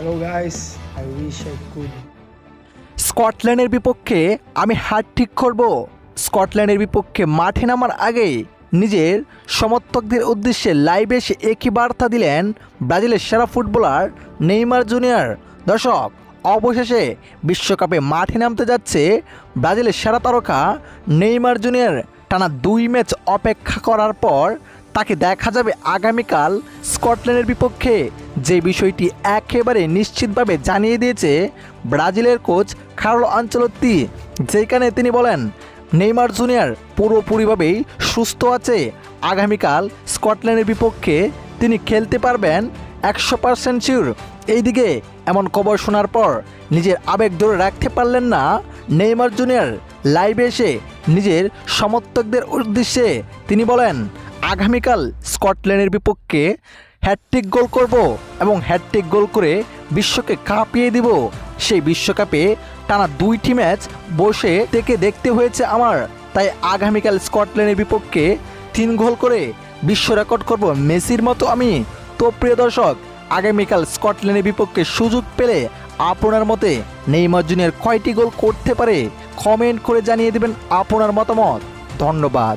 Hello guys, I wish I could. স্কটল্যান্ডের বিপক্ষে আমি হ্যাটট্রিক করব। স্কটল্যান্ডের বিপক্ষে মাঠে নামার আগে নিজের সমর্থকদের উদ্দেশ্যে লাইভে এসে একই বার্তা দিলেন ব্রাজিলের সেরা ফুটবলার নেইমার জুনিয়র। দর্শক, অবশেষে বিশ্বকাপে মাঠে নামতে যাচ্ছে ব্রাজিলের সেরা তারকা নেইমার জুনিয়র। টানা 2 ম্যাচ অপেক্ষা করার পর তাকে দেখা যাবে আগামীকাল স্কটল্যান্ডের বিপক্ষে। যে বিষয়টি একেবারে নিশ্চিতভাবে জানিয়ে দিয়েছে ব্রাজিলের কোচ কার্লো আনচেলত্তি, যেখানে তিনি বলেন নেইমার জুনিয়র পুরোপুরিভাবেই সুস্থ আছে। আগামীকাল স্কটল্যান্ডের বিপক্ষে তিনি খেলতে পারবেন 100% শিওর। এইদিকে এমন খবর শোনার পর নিজের আবেগ ধরে রাখতে পারলেন না নেইমার জুনিয়র। লাইভে এসে নিজের সমর্থকদের উদ্দেশ্যে তিনি বলেন, আগামীকাল স্কটল্যান্ডের বিপক্ষে হ্যাটট্রিক গোল করব এবং হ্যাটট্রিক গোল করে বিশ্বকে কাঁপিয়ে দিব। সেই বিশ্বকাপে টানা 2টি ম্যাচ বসে থেকে দেখতে হয়েছে আমার, তাই আগামীকাল স্কটল্যান্ডের বিপক্ষে 3 গোল করে বিশ্ব রেকর্ড করব মেসির মতো আমি। তো প্রিয় দর্শক, আগামীকাল স্কটল্যান্ডের বিপক্ষে সুযোগ পেলে আপনার মতে নেইমার জুনিয়র কয়টি গোল করতে পারে? কমেন্ট করে জানিয়ে দেবেন আপনার মতামত। ধন্যবাদ।